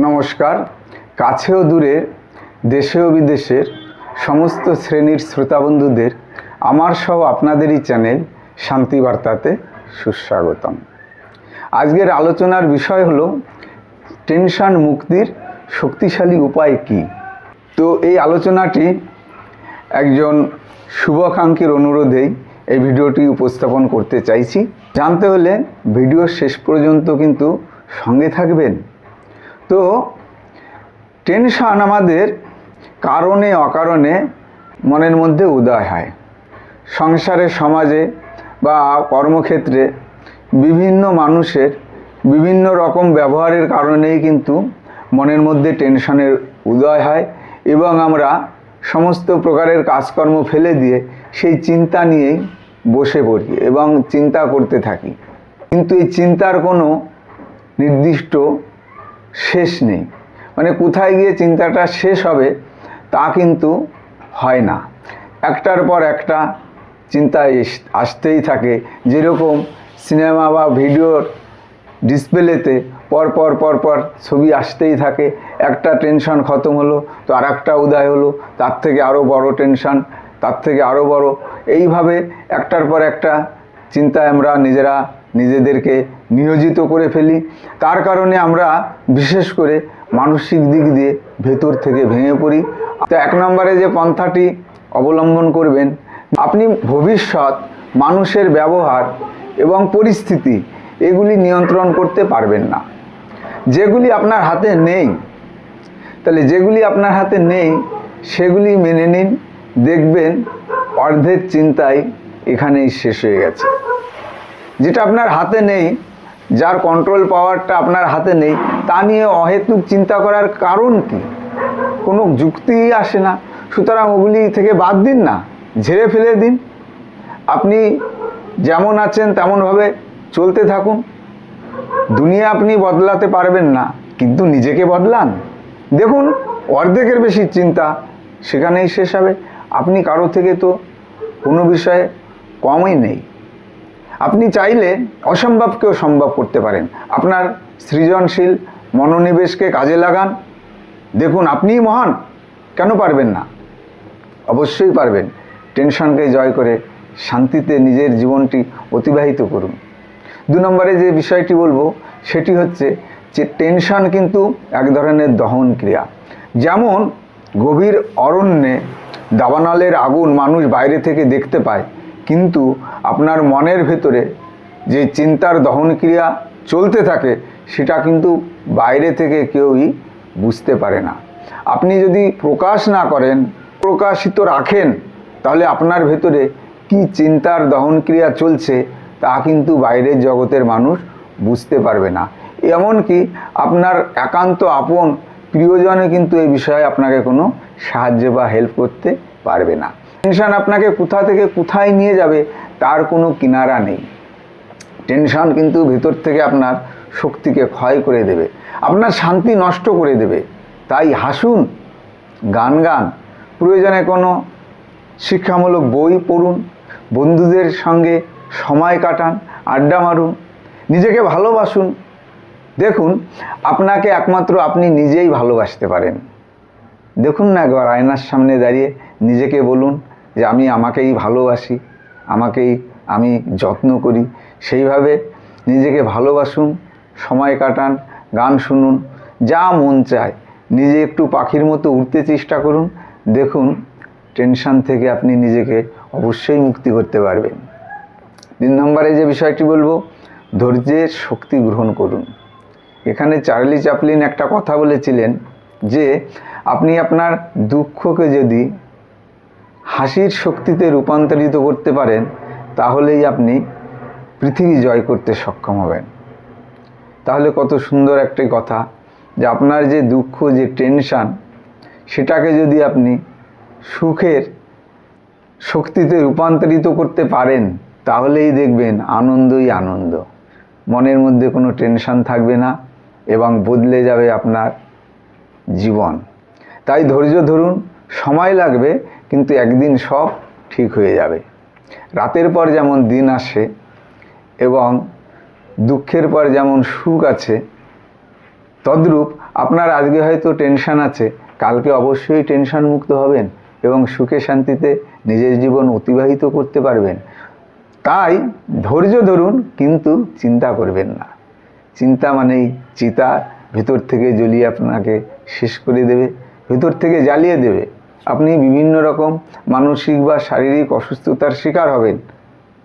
নমস্কার। কাছে ও দূরে, দেশে ও বিদেশের সমস্ত শ্রেণীর শ্রোতা বন্ধুদের আমার সহ আপনাদেরই চ্যানেল শান্তি বার্তাতে সুস্বাগতম। আজকের আলোচনার বিষয় হলো টেনশন মুক্তির শক্তিশালী উপায় কি। তো এই আলোচনাটি একজন শুভাকাঙ্ক্ষীর অনুরোধেই এই ভিডিওটি উপস্থাপন করতে চাইছি। জানতে হলে ভিডিও শেষ পর্যন্ত কিন্তু সঙ্গে থাকবেন। তো টেনশন আমাদের কারণে অকারণে মনের মধ্যে উদয় হয়। সংসারে, সমাজে বা কর্মক্ষেত্রে বিভিন্ন মানুষের বিভিন্ন রকম ব্যবহারের কারণেই কিন্তু মনের মধ্যে টেনশনের উদয় হয় এবং আমরা সমস্ত প্রকারের কাজকর্ম ফেলে দিয়ে সেই চিন্তা নিয়েই বসে পড়ি এবং চিন্তা করতে থাকি। কিন্তু এই চিন্তার কোনো নির্দিষ্ট শেষ নেই, মানে কোথায় গিয়ে চিন্তাটা শেষ হবে তা কিন্তু হয় না। একটার পর একটা চিন্তা আসতেই থাকে। যেরকম সিনেমা বা ভিডিওর ডিসপ্লেতে পরপর ছবি আসতেই থাকে। একটা টেনশন খতম হলো তো আর একটা উদয় হলো, তার থেকে আরও বড় টেনশন, তার থেকে আরও বড়। এইভাবে একটার পর একটা চিন্তায় আমরা নিজেদেরকে নিয়োজিত করে ফেলি। তার কারণে আমরা বিশেষ করে মানসিক দিক দিয়ে ভেতর থেকে ভেঙে পড়ি। তো এক নম্বরে যে পন্থাটি অবলম্বন করবেন, আপনি ভবিষ্যৎ মানুষের ব্যবহার এবং পরিস্থিতি এগুলি নিয়ন্ত্রণ করতে পারবেন না, যেগুলি আপনার হাতে নেই। তাহলে যেগুলি আপনার হাতে নেই সেগুলি মেনে নিন, দেখবেন অর্ধেক চিন্তাই এখানেই শেষ হয়ে গেছে। যেটা আপনার হাতে নেই, যার কন্ট্রোল পাওয়ারটা আপনার হাতে নেই, তা নিয়ে অহেতুক চিন্তা করার কারণ কি? কোনো যুক্তিই আসে না। সুতরাং ওগুলি থেকে বাদ দিন না, ঝেড়ে ফেলে দিন। আপনি যেমন আছেন তেমনভাবে চলতে থাকুন। দুনিয়া আপনি বদলাতে পারবেন না, কিন্তু নিজেকে বদলান। দেখুন অর্ধেকের বেশি চিন্তা সেখানেই শেষ হবে। আপনি কারো থেকে তো কোনো বিষয়ে কমই নেই। আপনি চাইলে অসম্ভবকেও সম্ভব করতে পারেন। আপনার সৃজনশীল মনোনিবেশকে কাজে লাগান। দেখুন আপনিই মহান, কেন পারবেন না? অবশ্যই পারবেন। টেনশনকে জয় করে শান্তিতে নিজের জীবনটি অতিবাহিত করুন। 2 নম্বরে যে বিষয়টি বলবো সেটি হচ্ছে যে টেনশন কিন্তু এক ধরনের দহন ক্রিয়া। যেমন গভীর অরণ্যে দাবানলের আগুন মানুষ বাইরে থেকে দেখতে পায়, কিন্তু আপনার মনের ভেতরে যে চিন্তার দহন ক্রিয়া চলতে থাকে সেটা কিন্তু বাইরে থেকে কেউই বুঝতে পারে না। আপনি যদি প্রকাশ না করেন, প্রকাশিত রাখেন, তাহলে আপনার ভেতরে কি চিন্তার দহন ক্রিয়া চলছে তা কিন্তু বাইরের জগতের মানুষ বুঝতে পারবে না। এমনকি আপনার একান্ত আপন প্রিয়জনে কিন্তু এই বিষয়ে আপনাকে কোনো সাহায্য বা হেল্প করতে পারবে না। টেনশন আপনাকে কোথা থেকে কোথায় নিয়ে যাবে তার কোনো কিনারা নেই। টেনশন কিন্তু ভেতর থেকে আপনার শক্তিকে ক্ষয় করে দেবে, আপনার শান্তি নষ্ট করে দেবে। তাই হাসুন, গান গান, প্রয়োজনে কোনো শিক্ষামূলক বই পড়ুন, বন্ধুদের সঙ্গে সময় কাটান, আড্ডা মারুন, নিজেকে ভালোবাসুন। দেখুন আপনাকে একমাত্র আপনি নিজেই ভালোবাসতে পারেন। দেখুন না একবার আয়নার সামনে দাঁড়িয়ে নিজেকে বলুন যে আমি আমাকেই ভালোবাসি, আমাকেই আমি যত্ন করি। সেইভাবে নিজেকে ভালোবাসুন, সময় কাটান, গান শুনুন, যা মন চায়। নিজে একটু পাখির মতো উঠতে চেষ্টা করুন। দেখুন টেনশন থেকে আপনি নিজেকে অবশ্যই মুক্তি করতে পারবেন। 3 নম্বরে যে বিষয়টি বলবো, ধৈর্যের শক্তি গ্রহণ করুন। এখানে চার্লি চ্যাপলিন একটা কথা বলেছিলেন যে আপনি আপনার দুঃখকে যদি হাসির শক্তিতে রূপান্তরিত করতে পারেন তাহলেই আপনি পৃথিবী জয় করতে সক্ষম হবেন। তাহলে কত সুন্দর একটি কথা যে আপনার যে দুঃখ, যে টেনশন, সেটাকে যদি আপনি সুখের শক্তিতে রূপান্তরিত করতে পারেন তাহলেই দেখবেন আনন্দই আনন্দ। মনের মধ্যে কোনো টেনশন থাকবে না এবং বদলে যাবে আপনার জীবন। তাই ধৈর্য ধরুন, সময় লাগবে, কিন্তু একদিন সব ঠিক হয়ে যাবে। রাতের পর যেমন দিন আসে এবং দুঃখের পর যেমন সুখ আছে, তদ্রূপ আপনার আজকে হয়তো টেনশন আছে, কালকে অবশ্যই টেনশন মুক্ত হবেন এবং সুখে শান্তিতে নিজের জীবন অতিবাহিত করতে পারবেন। তাই ধৈর্য ধরুন, কিন্তু চিন্তা করবেন না। চিন্তা মানেই চিতা ভেতর থেকে জ্বলিয়ে আপনাকে শেষ করে দেবে, ভেতর থেকে জ্বালিয়ে দেবে। আপনি বিভিন্ন রকম মানসিক বা শারীরিক অসুস্থতার শিকার হবেন।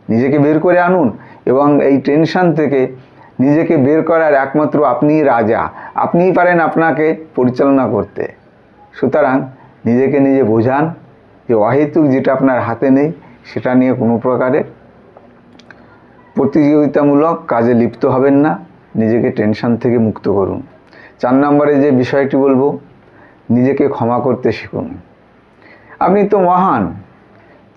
নিজেকে বের করে আনুন এবং এই টেনশন থেকে নিজেকে বের করার একমাত্র আপনিই রাজা, আপনিই পারেন আপনাকে পরিচালনা করতে। সুতরাং নিজেকে নিজে বোঝান যে অহেতুক যেটা আপনার হাতে নেই সেটা নিয়ে কোনো প্রকারের প্রতিযোগিতামূলক কাজে লিপ্ত হবেন না, নিজেকে টেনশন থেকে মুক্ত করুন। 4 নম্বরে যে বিষয়টি বলবো, নিজেকে ক্ষমা করতে শিখুন। আপনি তো মহান।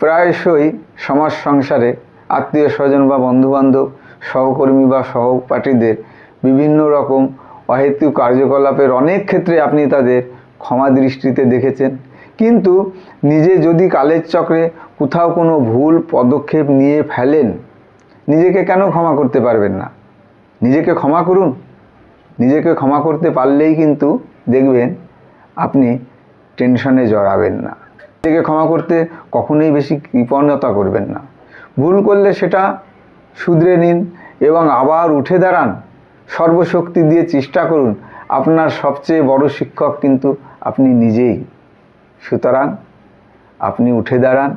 প্রায়শই সমাজ সংসারে আত্মীয় স্বজন বা বন্ধুবান্ধব, সহকর্মী বা সহপাঠীদের বিভিন্ন রকম অহেতুক কার্যকলাপের অনেক ক্ষেত্রে আপনি তাদের ক্ষমা দৃষ্টিতে দেখেছেন। কিন্তু নিজে যদি কালের চক্রে কোথাও কোনো ভুল পদক্ষেপ নিয়ে ফেলেন, নিজেকে কেন ক্ষমা করতে পারবেন না? নিজেকে ক্ষমা করুন। নিজেকে ক্ষমা করতে পারলেই কিন্তু দেখবেন আপনি টেনশনে জড়াবেন না। নিজেকে ক্ষমা করতে কখনোই বেশি কৃপণতা করবেন না। ভুল করলে সেটা শুধরে নিন এবং আবার উঠে দাঁড়ান। সর্বশক্তি দিয়ে চেষ্টা করুন। আপনার সবচেয়ে বড় শিক্ষক কিন্তু আপনি নিজেই। সুতরাং আপনি উঠে দাঁড়ান,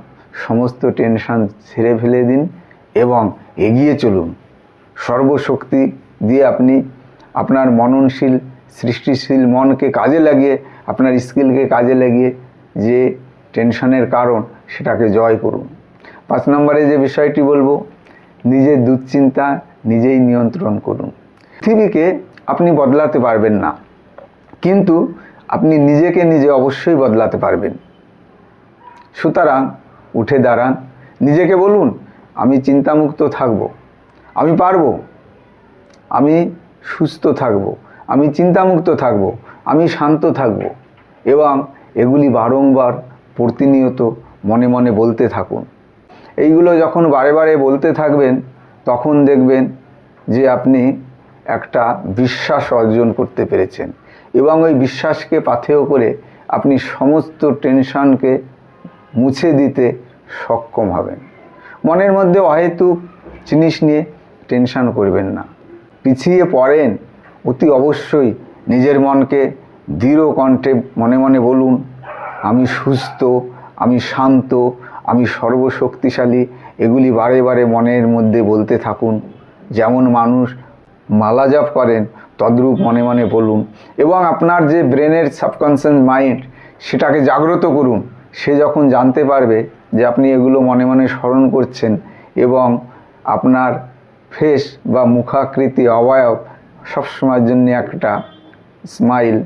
সমস্ত টেনশন ছেড়ে ফেলে দিন এবং এগিয়ে চলুন। সর্বশক্তি দিয়ে আপনি আপনার মননশীল সৃষ্টিশীল মনকে কাজে লাগিয়ে, আপনার স্কিলকে কাজে লাগিয়ে যে টেনশনের কারণ সেটাকে জয় করুন। 5 নম্বরে যে বিষয়টি বলবো, নিজের দুশ্চিন্তা নিজেই নিয়ন্ত্রণ করুন। পৃথিবীকে আপনি বদলাতে পারবেন না, কিন্তু আপনি নিজেকে নিজে অবশ্যই বদলাতে পারবেন। সুতরাং উঠে দাঁড়ান, নিজেকে বলুন আমি চিন্তামুক্ত থাকব, আমি পারবো, আমি সুস্থ থাকব, আমি চিন্তামুক্ত থাকব, আমি শান্ত থাকব। এবং এগুলি বারংবার প্রতিনিয়ত মনে মনে বলতে থাকুন। এইগুলো যখন বারে বারে বলতে থাকবেন, তখন দেখবেন যে আপনি একটা বিশ্বাস অর্জন করতে পেরেছেন এবং ওই বিশ্বাসকে পাথেয় করে আপনি সমস্ত টেনশনকে মুছে দিতে সক্ষম হবেন। মনের মধ্যে অহেতুক জিনিস নিয়ে টেনশন করবেন না, পিছিয়ে পড়েন। অতি অবশ্যই নিজের মনকে দৃঢ় কণ্ঠে মনে মনে বলুন আমি সুস্থ, আমি শান্ত, আমি সর্বশক্তিশালী। এগুলি বারে বারে মনের মধ্যে বলতে থাকুন। যেমন মানুষ মালা জপ করেন তদ্রূপ মনে মনে বলুন এবং আপনার যে ব্রেনের সাবকনসিয়াস মাইন্ড সেটাকে জাগ্রত করুন। সে যখন জানতে পারবে যে আপনি এগুলো মনে মনে স্মরণ করছেন এবং আপনার ফেস বা মুখাকৃতি অবয়ব সবসময়ের জন্য একটা স্মাইল,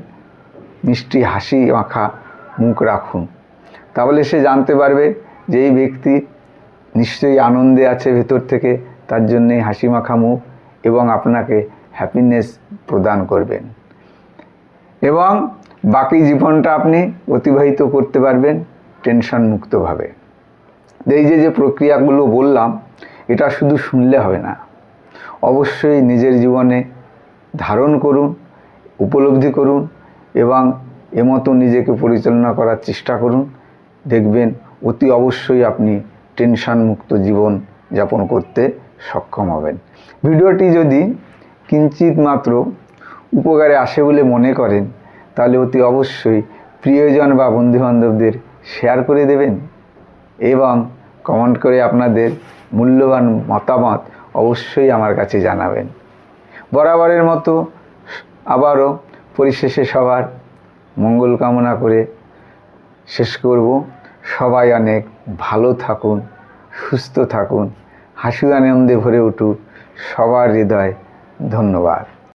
মিষ্টি হাসি মাখা মুখ রাখুন, তাহলে সে জানতে পারবে যে এই ব্যক্তি নিশ্চয়ই আনন্দে আছে ভেতর থেকে, তার জন্যে হাসি মাখা মুখ এবং আপনাকে হ্যাপিনেস প্রদান করবেন এবং বাকি জীবনটা আপনি অতিবাহিত করতে পারবেন টেনশন মুক্তভাবে। এই যে প্রক্রিয়াগুলো বললাম, এটা শুধু শুনলে হবে না, অবশ্যই নিজের জীবনে ধারণ করুন, উপলব্ধি করুন এবং এমতো নিজেকে পরিচালনা করার চেষ্টা করুন। দেখবেন অতি অবশ্যই আপনি টেনশন মুক্ত জীবন যাপন করতে সক্ষম হবেন। ভিডিওটি যদি কিঞ্চিত মাত্র উপকারে আসে বলে মনে করেন, তাহলে অতি অবশ্যই প্রিয়জন বা বন্ধুবান্ধবদের শেয়ার করে দেবেন এবং কমেন্ট করে আপনাদের মূল্যবান মতামত অবশ্যই আমার কাছে জানাবেন। বরাবরের মতো আবারও পরিশেষে সবার মঙ্গল কামনা করে শেষ করব। সবাই অনেক ভালো থাকুন, সুস্থ থাকুন, হাসি আনন্দে ভরে উঠুক সবার হৃদয়। ধন্যবাদ।